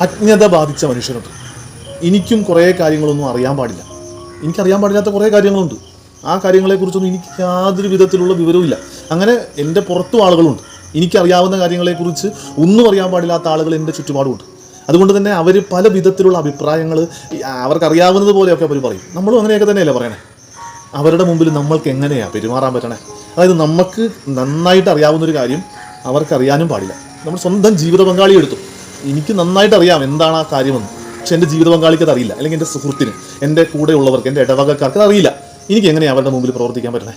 അജ്ഞത ബാധിച്ച മനുഷ്യരുണ്ട്. എനിക്കും കുറേ കാര്യങ്ങളൊന്നും അറിയാൻ പാടില്ല. എനിക്കറിയാൻ പാടില്ലാത്ത കുറേ കാര്യങ്ങളുണ്ട്. ആ കാര്യങ്ങളെക്കുറിച്ചൊന്നും എനിക്ക് യാതൊരു വിധത്തിലുള്ള വിവരവുമില്ല. അങ്ങനെ എൻ്റെ പുറത്തും ആളുകളുണ്ട്. എനിക്കറിയാവുന്ന കാര്യങ്ങളെക്കുറിച്ച് ഒന്നും അറിയാൻ പാടില്ലാത്ത ആളുകൾ എൻ്റെ ചുറ്റുപാടുമുണ്ട്. അതുകൊണ്ട് തന്നെ അവർ പല വിധത്തിലുള്ള അഭിപ്രായങ്ങൾ അവർക്കറിയാവുന്നത് പോലെയൊക്കെ അവർ പറയും. നമ്മളും അങ്ങനെയൊക്കെ തന്നെയല്ലേ പറയണേ. അവരുടെ മുമ്പിൽ നമ്മൾക്ക് എങ്ങനെയാണ് പെരുമാറാൻ പറ്റണേ? അതായത് നമുക്ക് നന്നായിട്ട് അറിയാവുന്നൊരു കാര്യം അവർക്കറിയാനും പാടില്ല. നമ്മൾ സ്വന്തം ജീവിത പങ്കാളി എടുത്തു. എനിക്ക് നന്നായിട്ട് അറിയാം എന്താണ് ആ കാര്യമെന്ന്, പക്ഷെ എൻ്റെ ജീവിത പങ്കാളിക്ക് അത് അറിയില്ല. അല്ലെങ്കിൽ എൻ്റെ സുഹൃത്തിന്, എൻ്റെ കൂടെയുള്ളവർക്ക്, എൻ്റെ ഇടവകക്കാർക്ക് അത് അറിയില്ല. എനിക്ക് എങ്ങനെയാണ് അവരുടെ മുമ്പിൽ പ്രവർത്തിക്കാൻ പറ്റണേ?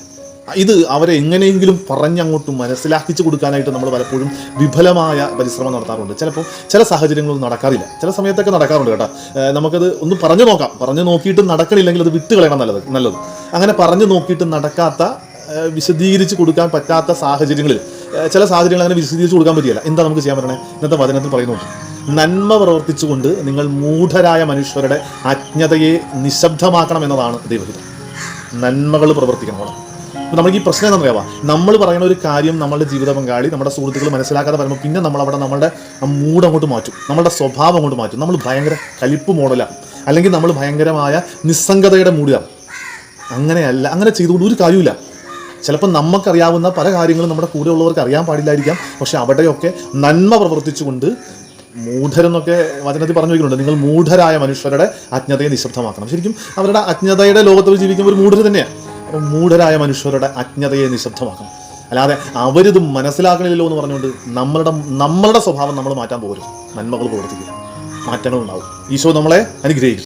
ഇത് അവരെ എങ്ങനെയെങ്കിലും പറഞ്ഞങ്ങോട്ട് മനസ്സിലാക്കിച്ചു കൊടുക്കാനായിട്ട് നമ്മൾ പലപ്പോഴും വിഫലമായ പരിശ്രമം നടത്താറുണ്ട്. ചിലപ്പോൾ ചില സാഹചര്യങ്ങളൊന്നും നടക്കാറില്ല, ചില സമയത്തൊക്കെ നടക്കാറുണ്ട് കേട്ടോ. നമുക്കത് ഒന്ന് പറഞ്ഞു നോക്കാം. പറഞ്ഞു നോക്കിയിട്ട് നടക്കണില്ലെങ്കിൽ അത് വിട്ട് കളയണം നല്ലത്. അങ്ങനെ പറഞ്ഞു നോക്കിയിട്ട് നടക്കാത്ത, വിശദീകരിച്ച് കൊടുക്കാൻ പറ്റാത്ത സാഹചര്യങ്ങളിൽ, ചില സാഹചര്യങ്ങൾ അങ്ങനെ വിശദീകരിച്ച് കൊടുക്കാൻ പറ്റില്ല. എന്താ നമുക്ക് ചെയ്യാൻ പറ്റണേ? ഇന്നത്തെ വചനത്തിൽ പറയുന്നുണ്ട്, നന്മ പ്രവർത്തിച്ചുകൊണ്ട് നിങ്ങൾ മൂഢരായ മനുഷ്യരുടെ അജ്ഞതയെ നിശബ്ദമാക്കണം എന്നതാണ് ദൈവഹിതം. നന്മകൾ പ്രവർത്തിക്കണം. അപ്പോൾ നമുക്ക് ഈ പ്രശ്നം എന്താണെന്ന് അറിയാം. നമ്മൾ പറയുന്ന ഒരു കാര്യം നമ്മളുടെ ജീവിത പങ്കാളി, നമ്മുടെ സുഹൃത്തുക്കൾ മനസ്സിലാക്കാതെ പറയുമ്പോൾ പിന്നെ നമ്മളവിടെ നമ്മളുടെ മൂഡ് അങ്ങോട്ട് മാറ്റും, നമ്മളുടെ സ്വഭാവം അങ്ങോട്ട് മാറ്റും. നമ്മൾ ഭയങ്കര കലിപ്പ് മോഡലാണ്, അല്ലെങ്കിൽ നമ്മൾ ഭയങ്കരമായ നിസ്സംഗതയുടെ മൂഡിലാണ്. അങ്ങനെയല്ല, അങ്ങനെ ചെയ്തുകൊണ്ട് ഒരു കാര്യമില്ല. ചിലപ്പോൾ നമുക്കറിയാവുന്ന പല കാര്യങ്ങളും നമ്മുടെ കൂടെ ഉള്ളവർക്ക് അറിയാൻ പാടില്ലായിരിക്കാം. പക്ഷെ അവിടെയൊക്കെ നന്മ പ്രവർത്തിച്ചുകൊണ്ട്, മൂഢരെന്നൊക്കെ വചനത്തിൽ പറഞ്ഞു വയ്ക്കുന്നുണ്ട്, നിങ്ങൾ മൂഢരായ മനുഷ്യരുടെ അജ്ഞതയെ നിശബ്ദമാക്കണം. ശരിക്കും അവരുടെ അജ്ഞതയുടെ ലോകത്തിൽ ജീവിക്കുമ്പോൾ ഒരു മൂഢർ തന്നെയാണ്. അപ്പം മൂഢരായ മനുഷ്യരുടെ അജ്ഞതയെ നിശബ്ദമാക്കണം. അല്ലാതെ അവരിത് മനസ്സിലാക്കണില്ലല്ലോ എന്ന് പറഞ്ഞുകൊണ്ട് നമ്മളുടെ സ്വഭാവം നമ്മൾ മാറ്റാൻ പോകരുത്. നന്മകൾ പ്രവർത്തിക്കുക, മാറ്റങ്ങളുണ്ടാവും. ഈശോ നമ്മളെ അനുഗ്രഹിക്കും.